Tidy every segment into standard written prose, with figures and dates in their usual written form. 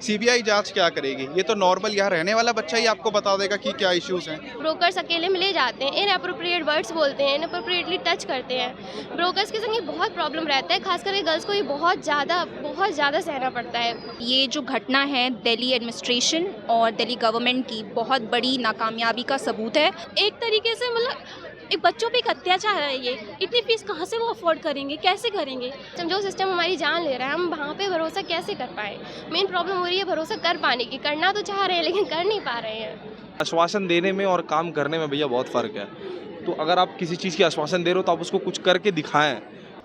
CBI जांच क्या करेगी? ये तो नॉर्मल यहाँ रहने वाला बच्चा ही आपको बता देगा कि क्या इश्यूज हैं। ब्रोकर्स अकेले में ले जाते हैं, इनअप्रोप्रिएट वर्ड्स बोलते हैं, इनअप्रोप्रिएटली टच करते हैं। ब्रोकर्स के संग ये बहुत प्रॉब्लम रहता है, खास करके गर्ल्स को ये बहुत ज़्यादा सहना पड़ता है। ये जो घटना है दिल्ली एडमिनिस्ट्रेशन और दिल्ली गवर्नमेंट की बहुत बड़ी नाकामयाबी का सबूत है। एक तरीके से मतलब एक बच्चों पे एक अत्याचार है ये। इतनी फीस कहाँ से वो अफोर्ड करेंगे, कैसे करेंगे? जो सिस्टम हमारी जान ले रहा है, हम वहाँ पे भरोसा कैसे कर पाए? मेन प्रॉब्लम हो रही है भरोसा कर पाने की। करना तो चाह रहे हैं लेकिन कर नहीं पा रहे हैं। आश्वासन देने में और काम करने में भैया बहुत फ़र्क है। तो अगर आप किसी चीज़ की आश्वासन दे रहे हो तो आप उसको कुछ करके दिखाएं।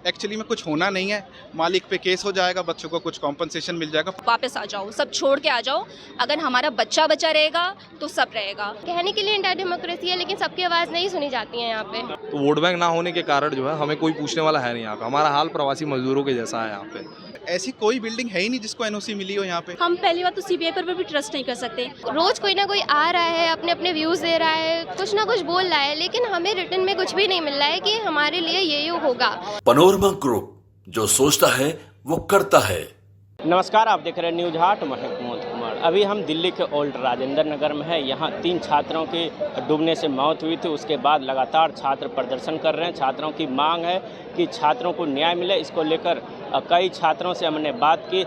एक्चुअली में कुछ होना नहीं है, मालिक पे केस हो जाएगा, बच्चों को कुछ कॉम्पनसेशन मिल जाएगा। वापस आ जाओ, सब छोड़ के आ जाओ। अगर हमारा बच्चा बचा रहेगा तो सब रहेगा। कहने के लिए इंडिया डेमोक्रेसी है लेकिन सबकी आवाज़ नहीं सुनी जाती है यहाँ पे। तो वोट बैंक ना होने के कारण जो है हमें कोई पूछने वाला है नहीं यहाँ पे। हमारा हाल प्रवासी मजदूरों के जैसा है यहाँ पे। ऐसी कोई बिल्डिंग है ही नहीं जिसको एनओसी मिली हो यहाँ पे। हम पहली बात तो सीबीआई पर भी ट्रस्ट नहीं कर सकते। रोज कोई ना कोई आ रहा है, अपने अपने व्यूज़ दे रहा है, कुछ ना कुछ बोल रहा है, लेकिन हमें रिटर्न में कुछ भी नहीं मिल रहा है कि हमारे लिए ये होगा। पनोरमा ग्रुप, जो सोचता है वो करता है। नमस्कार, आप देख रहे हैं न्यूज हाट। मैं हेमंत कुमार। अभी हम दिल्ली के ओल्ड राजेंद्र नगर में हैं। यहाँ 3 छात्रों की डूबने से मौत हुई थी। उसके बाद लगातार छात्र प्रदर्शन कर रहे हैं। छात्रों की मांग है कि छात्रों को न्याय मिले। इसको लेकर कई छात्रों से हमने बात की।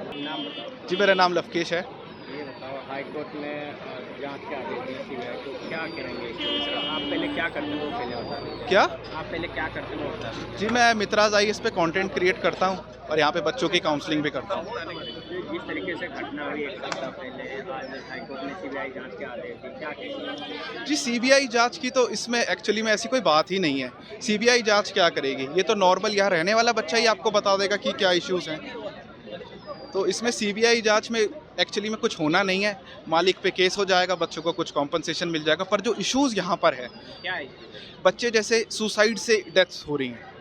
जी, मेरा नाम लवकेश है। ये बताओ, हाईकोर्ट में जांच के आदेश दिए सीबीआई को, क्या करेंगे? आप पहले क्या करते हो पहले बता। क्या? आप पहले क्या करते हो बता। जी, मैं मित्राज आईएएस पे कंटेंट क्रिएट करता हूँ और यहाँ पे बच्चों की काउंसलिंग भी करता हूँ। जिस तरीके से घटना हुई एक सप्ताह पहले, आज हाईकोर्ट ने सीबीआई जांच के आदेश दिए, क्या कहेंगे? जी, सीबीआई जांच की तो इसमें एक्चुअली में ऐसी कोई बात ही नहीं है। सीबीआई जांच क्या करेगी? ये तो नॉर्मल यहाँ रहने वाला बच्चा ही आपको बता देगा कि क्या इश्यूज हैं। तो इसमें सीबीआई जांच में एक्चुअली में कुछ होना नहीं है, मालिक पे केस हो जाएगा, बच्चों को कुछ कॉम्पनसेशन मिल जाएगा। पर जो इश्यूज यहाँ पर है, क्या है? बच्चे जैसे सुसाइड से डेथ्स हो रही हैं।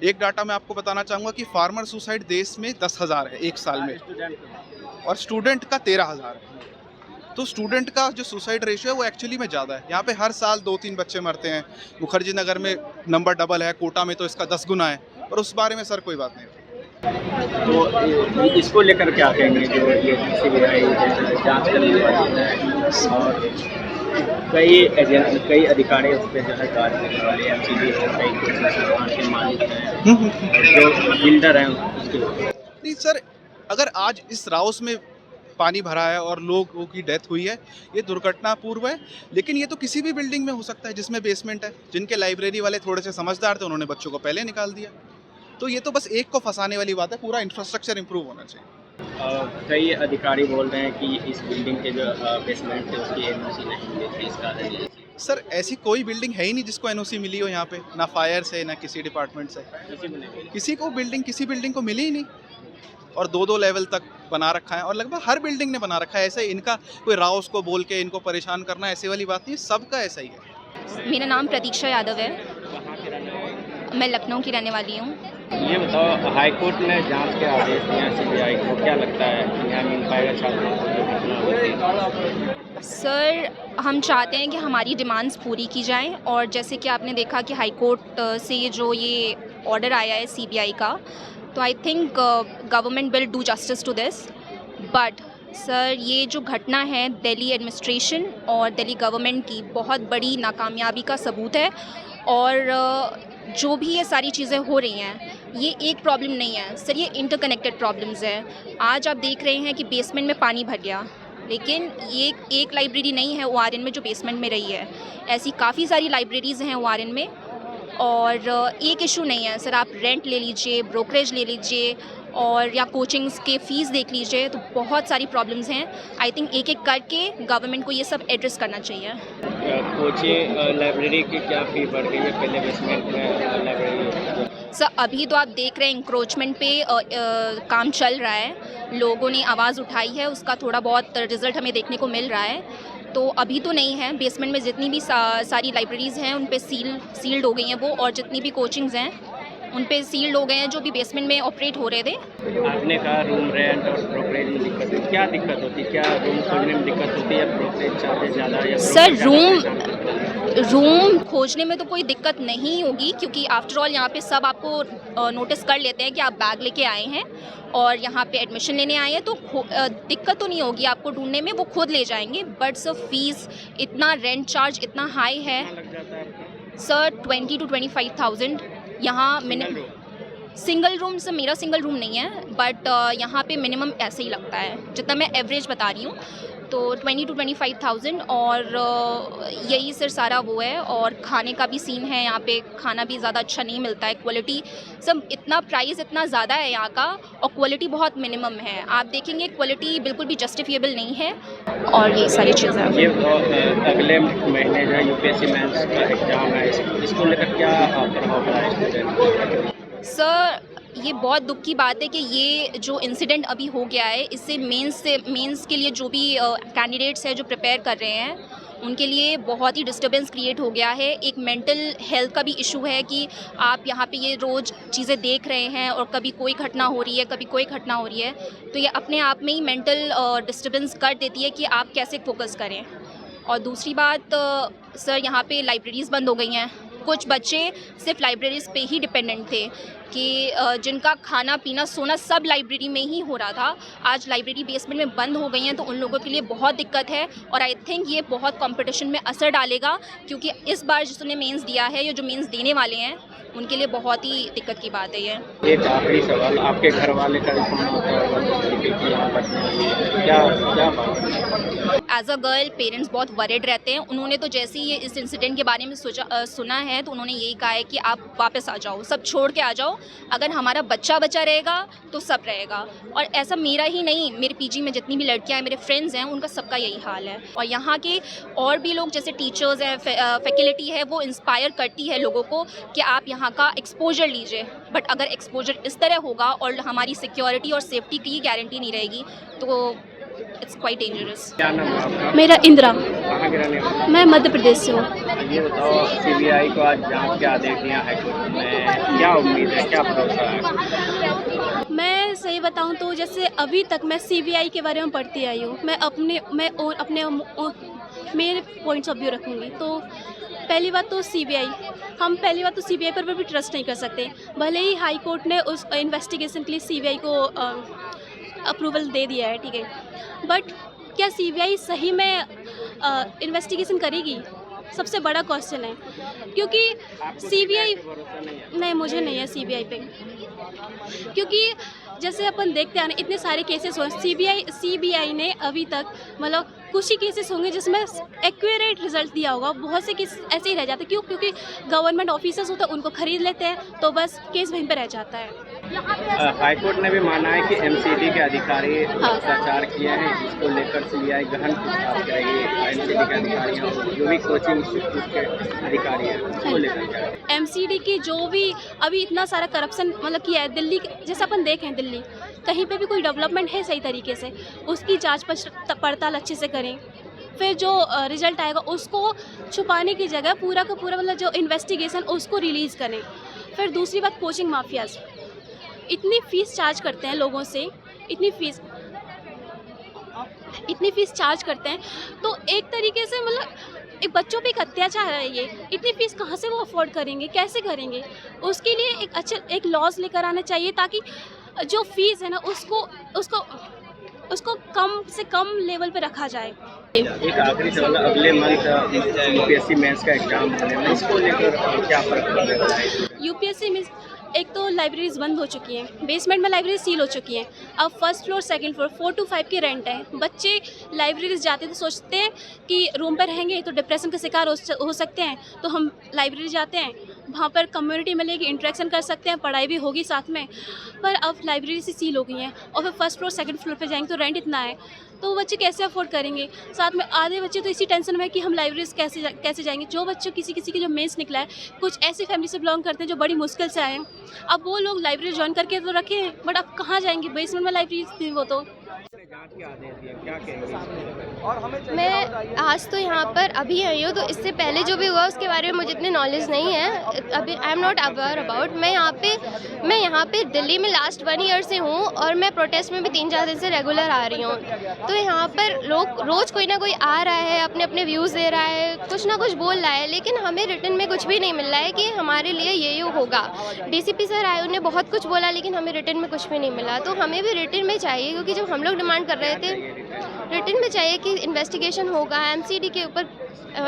एक डाटा मैं आपको बताना चाहूँगा कि फार्मर सुसाइड देश में 10,000 है एक साल में, और स्टूडेंट का 13,000 है। तो स्टूडेंट का जो सुसाइड रेशियो है वो एक्चुअली में ज़्यादा है। यहाँ पे हर साल 2-3 बच्चे मरते हैं। मुखर्जी नगर में नंबर डबल है, कोटा में तो इसका 10 गुना है। और उस बारे में सर कोई बात नहीं। तो इसको लेकर क्या कहेंगे जो ये सीबीआई जांच करने वाली है और कई अधिकारी उस पर जो है कार्य करने वाले हैं, कई के मालिक हैं, जो बिल्डर हैं उसके। नहीं सर, अगर आज इस राउस में पानी भरा है और लोगों की डेथ हुई है, ये दुर्घटनापूर्व है। लेकिन ये तो किसी भी बिल्डिंग में हो सकता है जिसमें बेसमेंट है। जिनके लाइब्रेरी वाले थोड़े से समझदार थे, उन्होंने बच्चों को पहले निकाल दिया। तो ये तो बस एक को फंसाने वाली बात है। पूरा इंफ्रास्ट्रक्चर इंप्रूव होना चाहिए। कई अधिकारी बोल रहे हैं कि इस बिल्डिंग के जो बेसमेंट थे उसकी एनओसी नहीं मिली थी। इसका सर, ऐसी कोई बिल्डिंग है ही नहीं जिसको एनओसी मिली हो यहाँ पे, ना फायर से ना किसी डिपार्टमेंट से। किसी बिल्डिंग को मिली ही नहीं। और 2-2 लेवल तक बना रखा है, और लगभग हर बिल्डिंग ने बना रखा है। ऐसे इनका कोई राउस को बोल के इनको परेशान करना ऐसे वाली बात नहीं, सबका ऐसा ही है। मेरा नाम प्रतीक्षा यादव है। मैं लखनऊ की रहने वाली हूँ। ये बताओ, हाईकोर्ट ने जांच के आदेश दिए सीबीआई को, क्या लगता है न्याय मिल पाएगा छात्रों को जो घटना हुई थी? सर, हम चाहते हैं कि हमारी डिमांड्स पूरी की जाएं, और जैसे कि आपने देखा कि हाईकोर्ट से जो ये ऑर्डर आया है सीबीआई का, तो I think government will do justice to this. But sir, ये जो घटना है दिल्ली एडमिनिस्ट्रेशन और दिल्ली गवर्नमेंट की बहुत बड़ी नाकामयाबी का सबूत है। और जो भी ये सारी चीज़ें हो रही हैं, ये एक प्रॉब्लम नहीं है सर, ये इंटरकनेक्टेड प्रॉब्लम्स हैं। आज आप देख रहे हैं कि बेसमेंट में पानी भर गया, लेकिन ये एक लाइब्रेरी नहीं है ओआरएन में जो बेसमेंट में रही है। ऐसी काफ़ी सारी लाइब्रेरीज़ हैं ओआरएन में, और एक इशू नहीं है सर। आप रेंट ले लीजिए, ब्रोकरेज ले लीजिए, और या कोचिंग्स के फ़ीस देख लीजिए, तो बहुत सारी प्रॉब्लम्स हैं। आई थिंक एक एक करके गवर्नमेंट को ये सब एड्रेस करना चाहिए। कोचिंग लाइब्रेरी की क्या फ़ी बढ़ गई है? पहले बेसमेंट में लाइब्रेरी। सर, अभी तो आप देख रहे हैं इंक्रोचमेंट पे काम चल रहा है। लोगों ने आवाज़ उठाई है, उसका थोड़ा बहुत रिज़ल्ट हमें देखने को मिल रहा है। तो अभी तो नहीं है। बेसमेंट में जितनी भी सारी लाइब्रेरीज़ हैं उन पे सील्ड हो गई हैं वो, और जितनी भी कोचिंग्स हैं उन पे सील्ड हो गए हैं जो भी बेसमेंट में ऑपरेट हो रहे थे। आपने कहा रूम रेंट और ब्रोकरेज में दिक्कत है, क्या दिक्कत होती है? क्या रूम खोजने में दिक्कत होती है या ब्रोकरेज चार्जेस ज़्यादा? या सर, रूम खोजने में तो कोई दिक्कत नहीं होगी, क्योंकि आफ्टर ऑल यहाँ पे सब आपको नोटिस कर लेते हैं कि आप बैग लेके आए हैं और यहाँ पे एडमिशन लेने आए हैं, तो दिक्कत तो नहीं होगी आपको ढूंढने में, वो खुद ले जाएंगे। बट सर फीस इतना, रेंट चार्ज इतना हाई है सर, 20 to 25,000 यहाँ मिनिमम। सिंगल रूम से, मेरा सिंगल रूम नहीं है, बट यहाँ पे मिनिमम ऐसे ही लगता है, जितना मैं एवरेज बता रही हूँ, तो 20 to 25,000। और यही सर सारा वो है। और खाने का भी सीन है, यहाँ पे खाना भी ज़्यादा अच्छा नहीं मिलता है, क्वालिटी सब इतना, प्राइस इतना ज़्यादा है यहाँ का और क्वालिटी बहुत मिनिमम है। आप देखेंगे क्वालिटी बिल्कुल भी जस्टिफिएबल नहीं है और ये सारी चीज़ें हैं। ये अगले महीने जो है यूपीएससी मेंस का एग्ज़ाम है, इसको लेकर क्या प्रभाव पड़ा है स्टूडेंट? सर ये बहुत दुख की बात है कि ये जो इंसिडेंट अभी हो गया है, इससे मेंस के लिए जो भी कैंडिडेट्स हैं जो प्रिपेयर कर रहे हैं, उनके लिए बहुत ही डिस्टर्बेंस क्रिएट हो गया है। एक मेंटल हेल्थ का भी इशू है कि आप यहाँ पे ये रोज़ चीज़ें देख रहे हैं और कभी कोई घटना हो रही है, कभी कोई घटना हो रही है, तो ये अपने आप में ही मेंटल डिस्टर्बेंस कर देती है कि आप कैसे फोकस करें। और दूसरी बात सर, यहाँ पे लाइब्रेरीज़ बंद हो गई हैं। कुछ बच्चे सिर्फ लाइब्रेरीज़ पे ही डिपेंडेंट थे कि जिनका खाना पीना सोना सब लाइब्रेरी में ही हो रहा था, आज लाइब्रेरी बेसमेंट में बंद हो गई हैं, तो उन लोगों के लिए बहुत दिक्कत है। और आई थिंक ये बहुत कंपटीशन में असर डालेगा, क्योंकि इस बार जिसने मेंस दिया है या जो मेंस देने वाले हैं, उनके लिए बहुत ही दिक्कत की बात है ये। एक आखिरी सवाल, आपके घर वाले का फोन होता है, एज अ गर्ल पेरेंट्स बहुत वरिड रहते हैं। उन्होंने तो जैसे ही ये इस इंसिडेंट के बारे में सुना है, तो उन्होंने यही कहा है कि आप वापस आ जाओ, सब छोड़ के आ जाओ, अगर हमारा बच्चा रहेगा तो सब रहेगा। और ऐसा मेरा ही नहीं, मेरे पीजी में जितनी भी लड़कियां हैं, मेरे फ्रेंड्स हैं, उनका सबका यही हाल है। और यहाँ के और भी लोग जैसे टीचर्स हैं, फैकल्टी है, वो इंस्पायर करती है लोगों को कि आप यहाँ का एक्सपोजर लीजिए। बट अगर एक्सपोजर इस तरह होगा और हमारी सिक्योरिटी और सेफ्टी की गारंटी नहीं रहेगी, तो इट्स क्वाइट डेंजरस। क्या नाम है आपका? मेरा इंदिरा, कहाँ के रहने वाले? मैं मध्य प्रदेश से हूँ। ये बताओ, सीबीआई को आज जांच के आदेश दिया हाईकोर्ट में, क्या उम्मीद है, क्या भरोसा है? मैं सही बताऊं तो जैसे अभी तक मैं सीबीआई के बारे में पढ़ती आई हूँ, मैं अपने मेरे पॉइंट्स ऑफ व्यू रखूँगी। तो पहली बात तो सीबीआई पर भी ट्रस्ट नहीं कर सकते। भले ही हाई कोर्ट ने उस इन्वेस्टिगेशन के लिए सीबीआई को अप्रूवल दे दिया है, ठीक है, बट क्या सीबीआई सही में इन्वेस्टिगेशन करेगी? सबसे बड़ा क्वेश्चन है, क्योंकि सीबीआई नहीं, मुझे नहीं है सीबीआई पे, क्योंकि जैसे अपन देखते हैं इतने सारे केसेस हुए, सीबीआई ने अभी तक मतलब कुछ ही केसेस होंगे जिसमें एक्यूरेट रिजल्ट दिया होगा, बहुत से केस ऐसे ही रह जाते हैं। क्यों? क्योंकि गवर्नमेंट ऑफिसर्स होते हैं, उनको खरीद लेते हैं, तो बस केस वहीं पे रह जाता है। हाईकोर्ट ने भी माना है कि एमसीडी के अधिकारी भ्रष्टाचार किए हैं, जिसको लेकर सीबीआई गहन पूछताछ करेगी। एमसीडी के अधिकारी जो भी कोचिंग इंस्टीट्यूट के अधिकारी हैं, उसको लेकर एमसीडी की जो भी अभी इतना सारा करप्शन मतलब किया है, दिल्ली जैसे अपन देखें, दिल्ली कहीं पे भी कोई डेवलपमेंट है सही तरीके से, उसकी जांच पड़ताल अच्छे से करें, फिर जो रिजल्ट आएगा उसको छुपाने की जगह पूरा का पूरा मतलब जो इन्वेस्टिगेशन उसको रिलीज़ करें। फिर दूसरी बात, कोचिंग माफियाज इतनी फ़ीस चार्ज करते हैं लोगों से, इतनी फ़ीस चार्ज करते हैं, तो एक तरीके से मतलब एक बच्चों पे एक अत्याचार है ये। इतनी फ़ीस कहाँ से वो अफोर्ड करेंगे, कैसे करेंगे? उसके लिए एक लॉज लेकर आना चाहिए, ताकि जो फीस है ना उसको कम से कम लेवल पे रखा जाए। एक आखिरी सवाल, अगले मंथ यूपीएससी मेंस का एग्जाम होने में, इसको लेकर क्या फर्क पड़ेगा? यूपीएससी में एक तो लाइब्रेरीज बंद हो चुकी हैं, बेसमेंट में लाइब्रेरी सील हो चुकी हैं, अब first floor second floor 4 to 5 की रेंट है। बच्चे लाइब्रेरीज जाते थे, सोचते हैं कि रूम पर रहेंगे तो डिप्रेशन का शिकार हो सकते हैं, तो हम लाइब्रेरी जाते हैं, वहाँ पर कम्युनिटी मिलेगी, इंटरेक्शन कर सकते हैं, पढ़ाई भी होगी साथ में। पर अब लाइब्रेरी से सील हो गई हैं और फिर फर्स्ट फ्लोर सेकंड फ्लोर पर जाएंगे तो रेंट इतना है, तो बच्चे कैसे अफोर्ड करेंगे? साथ में आधे बच्चे तो इसी टेंशन में कि हम लाइब्रेरीज कैसे जाएंगे। जो बच्चे किसी के जो मेंस निकला है, कुछ ऐसी फैमिली से बिलोंग करते हैं जो बड़ी मुश्किल से आए हैं, अब वो लोग लाइब्रेरी ज्वाइन करके तो रखे हैं, बट अब कहाँ जाएंगे? बेसमेंट में लाइब्रेरी थी वो तो। जांच के आदेश दिए, क्या कहेंगे? मैं आज तो यहाँ पर अभी आई हूँ, तो इससे पहले जो भी हुआ उसके बारे में मुझे इतनी नॉलेज नहीं है अभी। I am not aware about. मैं यहाँ पे दिल्ली में लास्ट 1 ईयर से हूँ और मैं प्रोटेस्ट में भी 3-4 दिन से रेगुलर आ रही हूँ। तो यहाँ पर लोग रोज़ कोई ना कोई आ रहा है, अपने अपने व्यूज़ दे रहा है, कुछ ना कुछ बोल रहा है, लेकिन हमें रिटर्न में कुछ भी नहीं मिल रहा है कि हमारे लिए ये होगा। डीसीपी सर आए, उन्होंने बहुत कुछ बोला, लेकिन हमें रिटर्न में कुछ भी नहीं मिला। तो हमें भी रिटर्न में चाहिए, क्योंकि जब हम लोग डिमांड कर रहे थे, रिटर्न में चाहिए कि इन्वेस्टिगेशन होगा, एमसीडी के ऊपर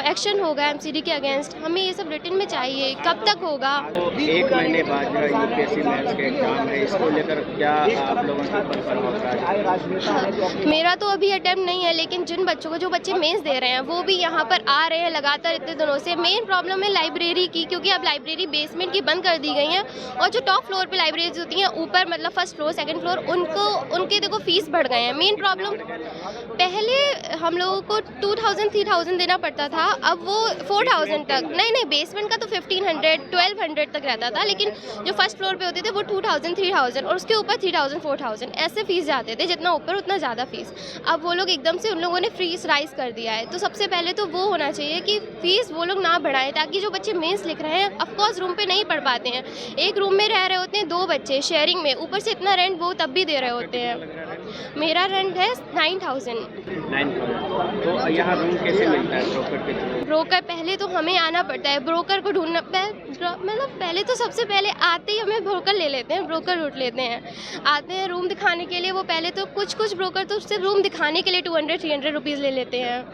एक्शन होगा, एमसीडी के अगेंस्ट। हमें ये सब रिटर्न में चाहिए। कब तक होगा? तो 1 महीने बाद जो है यूपीएससी मेंस के एग्जाम है, इसको लेकर क्या आप लोगों के ऊपर प्रभाव पड़ा? मेरा तो अभी अटेम्प्ट नहीं है, लेकिन जिन बच्चों को, जो बच्चे मेंस दे रहे हैं, वो भी यहाँ पर आ रहे हैं लगातार इतने दिनों से। मेन प्रॉब्लम है लाइब्रेरी की, क्योंकि अब लाइब्रेरी बेसमेंट की बंद कर दी गई है, और जो टॉप फ्लोर पे लाइब्रेरीज होती हैं, ऊपर मतलब फर्स्ट फ्लोर, सेकंड फ्लोर, उनके देखो फीस बढ़ गए हैं। मेन प्रॉब्लम, पहले हम लोगों को 2000-3000 देना पड़ता था, अब वो 4000 तक। नहीं, बेसमेंट का तो 1500-1200 तक रहता था, लेकिन जो फर्स्ट फ्लोर पे होते थे वो 2000-3000 और उसके ऊपर 3000-4000 ऐसे फीस जाते थे। जितना ऊपर उतना ज़्यादा फीस। अब वो लोग एकदम से, उन लोगों ने फीस राइज कर दिया है। तो सबसे पहले तो वो होना चाहिए कि फीस वो लोग ना बढ़ाएं, ताकि जो बच्चे मेंस लिख रहे हैं, ऑफकोर्स रूम पे नहीं पढ़ पाते हैं, एक रूम में रह रहे होते हैं 2 बच्चे शेयरिंग में, ऊपर से इतना रेंट वो तब भी दे रहे होते हैं। मेरा रेंट है 9000। तो यहाँ रूम कैसे मिलता है ब्रोकर के थ्रू? ब्रोकर पहले तो हमें आना पड़ता है, ब्रोकर को ढूंढना, मतलब पहले तो सबसे पहले आते ही हमें ब्रोकर ले लेते हैं, ब्रोकर ढूंढ लेते हैं। आते हैं रूम दिखाने के लिए, वो पहले तो कुछ ब्रोकर तो सिर्फ रूम दिखाने के लिए 200-300 रुपीज़ ले लेते हैं,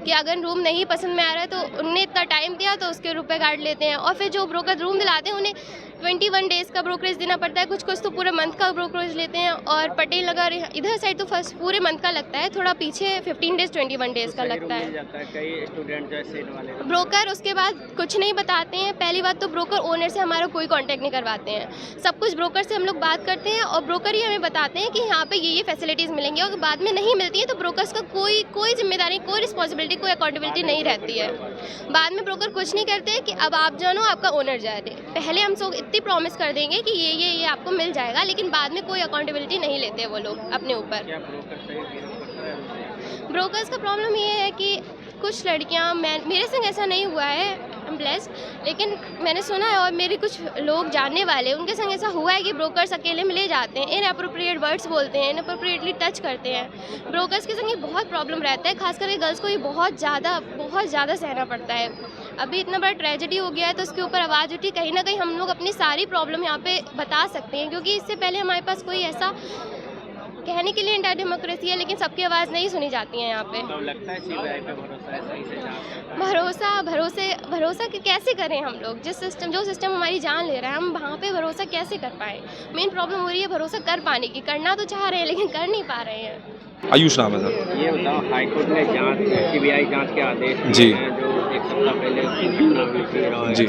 कि अगर रूम नहीं पसंद में आ रहा है तो उनने इतना टाइम दिया तो उसके रुपए काट लेते हैं। और फिर जो ब्रोकर रूम दिलाते हैं, उन्हें 21 डेज़ का ब्रोकरेज देना पड़ता है, कुछ तो पूरे मंथ का ब्रोकरेज लेते हैं। और पटेल नगर इधर साइड तो फर्स्ट पूरे मंथ का लगता है, थोड़ा पीछे 15 डेज़ 21 डेज़ का लगता है। कई स्टूडेंट जो है सेट वाले ब्रोकर उसके बाद कुछ नहीं बताते हैं। पहली बात तो ब्रोकर ओनर से हमारा कोई कांटेक्ट नहीं करवाते हैं, सब कुछ ब्रोकर से हम लोग बात करते हैं, और ब्रोकर ही हमें बताते हैं कि यहाँ पे ये फैसिलिटीज़ मिलेंगी, और बाद में नहीं मिलती है तो ब्रोकर्स का कोई जिम्मेदारी, कोई रिस्पॉन्सिबिलिटी, कोई अकाउंटेबिलिटी नहीं रहती है। बाद में ब्रोकर कुछ नहीं करते कि अब आप जानो, आपका ओनर जा दे। पहले हम सब इतनी प्रॉमिस कर देंगे कि ये आपको मिल जाएगा, लेकिन बाद में कोई अकाउंटेबिलिटी नहीं लेते वो लोग अपने ऊपर। ब्रोकर्स का प्रॉब्लम ये है कि कुछ लड़कियां, मेरे संग ऐसा नहीं हुआ है, आई एम ब्लेस्ड, लेकिन मैंने सुना है और मेरे कुछ लोग जानने वाले, उनके संग ऐसा हुआ है कि ब्रोकर्स अकेले में ले जाते हैं, इनअप्रोप्रिएट वर्ड्स बोलते हैं, इनअप्रोप्रिएटली टच करते हैं। ब्रोकर्स के संग ये बहुत प्रॉब्लम रहता है, खास करके गर्ल्स को ये बहुत ज़्यादा सहना पड़ता है। अभी इतना बड़ा ट्रेजेडी हो गया है तो उसके ऊपर आवाज़ उठी, कहीं ना कहीं हम लोग अपनी सारी प्रॉब्लम यहाँ पे बता सकते हैं, क्योंकि इससे पहले हमारे पास कोई ऐसा कहने के लिए इंटर डेमोक्रेसी है, लेकिन सबकी आवाज़ नहीं सुनी जाती है यहाँ पे। तो लगता है सीबीआई पे भरोसा है, सही से जांच भरोसा कि कैसे करें हम लोग? जो सिस्टम हमारी जान ले रहा है, हम वहाँ पे भरोसा कैसे कर पाएँ? मेन प्रॉब्लम हो रही है भरोसा कर पाने की। करना तो चाह रहे हैं लेकिन कर नहीं पा रहे हैं। आयुष नाम है सर। ये बताओ, हाईकोर्ट ने सीबीआई जांच के आदेश दिए जी। हैं, जो 1 सप्ताह पहले जी।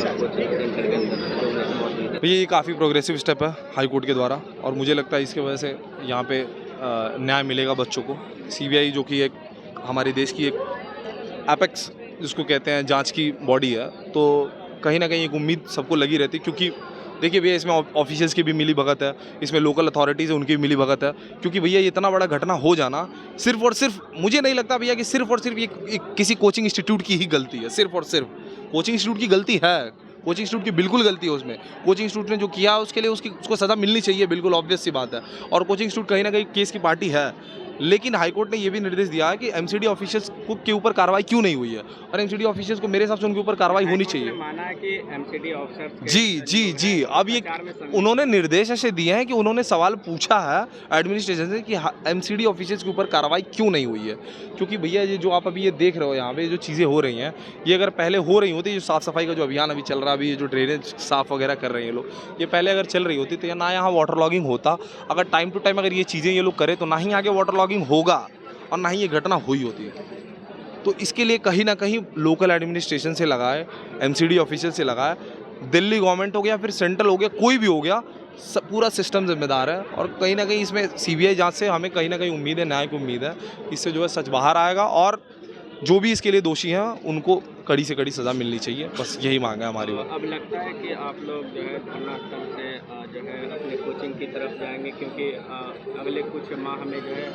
भैया ये काफ़ी प्रोग्रेसिव स्टेप है हाई कोर्ट के द्वारा, और मुझे लगता है इसकी वजह से यहाँ पे न्याय मिलेगा बच्चों को। सीबीआई जो कि एक हमारे देश की एक एपेक्स जिसको कहते हैं जांच की बॉडी है, तो कहीं ना कहीं एक उम्मीद सबको लगी रहती है, क्योंकि देखिए भैया इसमें ऑफिशियल्स की भी मिली भगत है, इसमें लोकल अथॉरिटीज़ है उनकी भी मिली भगत है, क्योंकि भैया ये इतना बड़ा घटना हो जाना सिर्फ और सिर्फ, मुझे नहीं लगता भैया कि सिर्फ और सिर्फ ये किसी कोचिंग इंस्टीट्यूट की ही गलती है। सिर्फ और सिर्फ कोचिंग इंस्टीट्यूट की गलती है, कोचिंग इंस्टीट्यूट की बिल्कुल गलती है उसमें। कोचिंग इंस्टीट्यूट ने जो किया उसके लिए उसको सज़ा मिलनी चाहिए, बिल्कुल ऑब्वियस सी बात है, और कोचिंग इंस्टीट्यूट कहीं ना कहीं केस की पार्टी है। लेकिन हाईकोर्ट ने ये भी निर्देश दिया है कि एमसीडी ऑफिशियल्स के ऊपर कार्रवाई क्यों नहीं हुई है, और एमसीडी ऑफिशियल्स को मेरे हिसाब से उनके ऊपर कार्रवाई होनी चाहिए। माना है कि एमसीडी ऑफिसर्स जी अब ये उन्होंने निर्देश ऐसे दिए हैं कि उन्होंने सवाल पूछा है एडमिनिस्ट्रेशन से कि एमसीडी ऑफिशियल्स के ऊपर कार्रवाई क्यों नहीं हुई है, क्योंकि भैया ये जो आप अभी ये देख रहे हो यहाँ पे जो चीज़ें हो रही हैं, ये अगर पहले हो रही होती, जो साफ़ सफाई का जो अभियान अभी चल रहा है, अभी ये जो ड्रेनेज साफ़ वगैरह कर रहे हैं लोग, ये पहले अगर चल रही होती तो ना यहाँ वाटर लॉगिंग होता। अगर टाइम टू टाइम अगर ये चीज़ें ये लोग करें तो ना ही आगे वाटर लॉगिंग होगा और ना ही ये घटना हुई होती है। तो इसके लिए कहीं ना कहीं लोकल एडमिनिस्ट्रेशन से लगाए, एमसीडी ऑफिशियल से लगाए, दिल्ली गवर्नमेंट हो गया, फिर सेंट्रल हो गया, कोई भी हो गया, सब पूरा सिस्टम जिम्मेदार है। और कहीं ना कहीं इसमें सीबीआई जांच से हमें कहीं ना कहीं उम्मीद है, न्याय की उम्मीद है, इससे जो है सच बाहर आएगा और जो भी इसके लिए दोषी हैं उनको कड़ी से कड़ी सज़ा मिलनी चाहिए, बस यही मांग है हमारी। अब लगता है कि आप लोग जो है धरना स्थल से जो है अपने कोचिंग की तरफ जाएंगे, क्योंकि अगले कुछ माह में जो है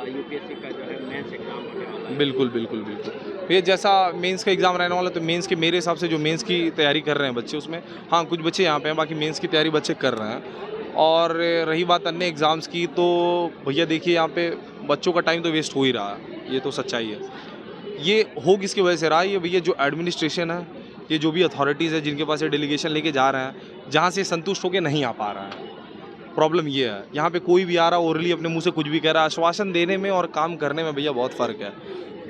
यूपीएससी का जो है मेंस एग्ज़ाम होने वाला है। बिल्कुल बिल्कुल बिल्कुल, ये जैसा मेंस का एग्ज़ाम रहने वाला, तो मेंस के मेरे हिसाब से जो मेंस की तैयारी कर रहे हैं बच्चे, उसमें हाँ कुछ बच्चे यहाँ पे हैं, बाकी मेंस की तैयारी बच्चे कर रहे हैं। और रही बात अन्य एग्ज़ाम्स की, तो भैया देखिए यहाँ पे बच्चों का टाइम तो वेस्ट हो ही रहा है, ये तो सच्चाई है। ये हो किसकी वजह से रहा है? ये भैया जो एडमिनिस्ट्रेशन है, ये जो भी अथॉरिटीज़ है जिनके पास ये डेलीगेशन लेके जा रहे हैं, जहाँ से संतुष्ट होकर नहीं आ पा रहा है। प्रॉब्लम ये है, यहाँ पे कोई भी आ रहा ओरली अपने मुंह से कुछ भी कह रहा है। आश्वासन देने में और काम करने में भैया बहुत फ़र्क है।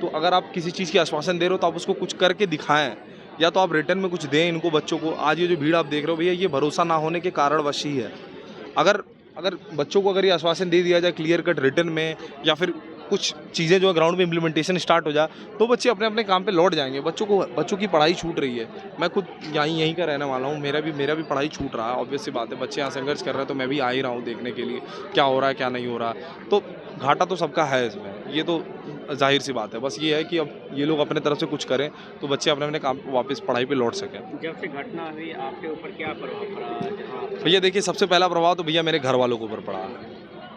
तो अगर आप किसी चीज़ की आश्वासन दे रहे हो तो आप उसको कुछ करके दिखाएं, या तो आप रिटर्न में कुछ दें इनको बच्चों को। आज ये जो भीड़ आप देख रहे हो भैया, ये भरोसा ना होने के कारणवश ही है। अगर बच्चों को अगर ये आश्वासन दे दिया जाए क्लियर कट रिटर्न में, या फिर कुछ चीज़ें जो है ग्राउंड में इम्प्लीमेंटेशन स्टार्ट हो जाए, तो बच्चे अपने अपने काम पे लौट जाएंगे। बच्चों की पढ़ाई छूट रही है। मैं खुद यहीं का रहने वाला हूँ, मेरा भी पढ़ाई छूट रहा है। ऑब्वियस सी बात है, बच्चे यहाँ संघर्ष कर रहे हैं तो मैं भी आ ही रहा हूँ देखने के लिए क्या हो रहा है क्या नहीं हो रहा। तो घाटा तो सबका है इसमें, ये तो जाहिर सी बात है। बस ये है कि अब ये लोग अपने तरफ से कुछ करें तो बच्चे अपने अपने काम वापस पढ़ाई पे लौट सकें। जब से घटना हुई आपके ऊपर क्या प्रभाव पड़ा? भैया देखिए, सबसे पहला प्रभाव तो भैया मेरे घर वालों के ऊपर पड़ा है,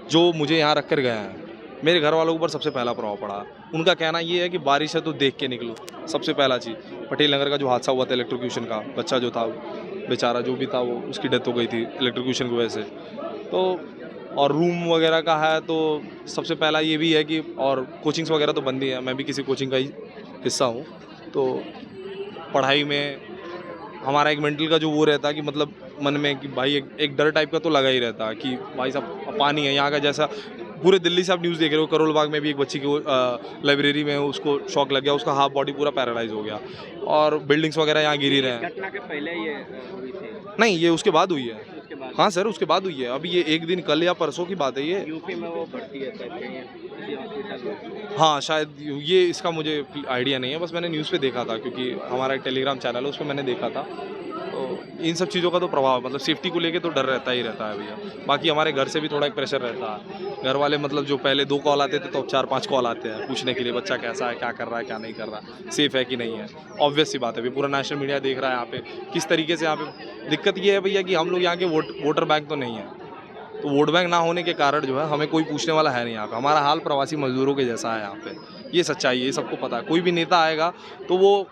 जो मुझे यहाँ रख कर गए हैं। मेरे घर वालों के ऊपर सबसे पहला प्रभाव पड़ा। उनका कहना ये है कि बारिश है तो देख के निकलो, सबसे पहला चीज़। पटेल नगर का जो हादसा हुआ था इलेक्ट्रोक्यूशन का, बच्चा जो था बेचारा जो भी था वो उसकी डेथ हो गई थी इलेक्ट्रोक्यूशन की वजह से। तो और रूम वगैरह का है तो सबसे पहला ये भी है कि, और कोचिंग्स वगैरह तो बंद ही है, मैं भी किसी कोचिंग का ही हिस्सा हूँ। तो पढ़ाई में हमारा एक मेंटल का जो वो रहता है कि मतलब मन में कि भाई एक डर टाइप का तो लगा ही रहता है कि भाई साहब पानी है यहाँ का। जैसा पूरे दिल्ली से आप न्यूज़ देख रहे हो, करोल बाग में भी एक बच्ची की लाइब्रेरी में उसको शॉक लग गया, उसका हाफ बॉडी पूरा पैरालाइज हो गया, और बिल्डिंग्स वगैरह यहाँ गिरी रहे हैं। घटना के पहले ये हुई थी? नहीं, ये उसके बाद हुई है। उसके बाद? हाँ सर, उसके बाद हुई है। अभी ये एक दिन कल या परसों की बात है ये। यूपी में वो भर्ती है किसी हॉस्पिटल में? हाँ शायद, ये इसका मुझे आइडिया नहीं है, बस मैंने न्यूज़ पे देखा था क्योंकि हमारा एक टेलीग्राम चैनल है, उस पर मैंने देखा था। तो इन सब चीज़ों का तो प्रभाव, मतलब सेफ्टी को लेके तो डर रहता ही रहता है भैया। बाकी हमारे घर से भी थोड़ा एक प्रेशर रहता है। घर वाले मतलब जो पहले 2 कॉल आते थे तो अब 4-5 कॉल आते हैं पूछने के लिए, बच्चा कैसा है, क्या कर रहा है, क्या नहीं कर रहा, सेफ़ है कि नहीं है। ऑब्वियस सी बात है, पूरा नेशनल मीडिया देख रहा है यहाँ पे किस तरीके से। यहाँ पे दिक्कत ये है भैया कि हम लोग यहाँ के वोटर बैंक तो नहीं है, तो वोट बैंक ना होने के कारण जो है हमें कोई पूछने वाला है नहीं यहाँ पे। हमारा हाल प्रवासी मजदूरों के जैसा है यहाँ पे, ये सच्चाई है, ये सबको पता है। कोई भी नेता आएगा तो वो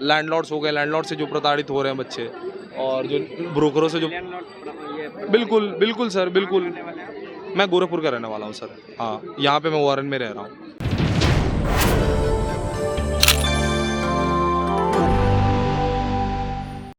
लैंडलॉर्ड्स हो गए, लैंडलॉर्ड से जो प्रताड़ित हो रहे हैं बच्चे, और जो ब्रोकरों से जो, बिल्कुल बिल्कुल सर, बिल्कुल। मैं गोरखपुर का रहने वाला हूँ सर। हाँ, यहाँ पे मैं वारन में रह रहा हूँ।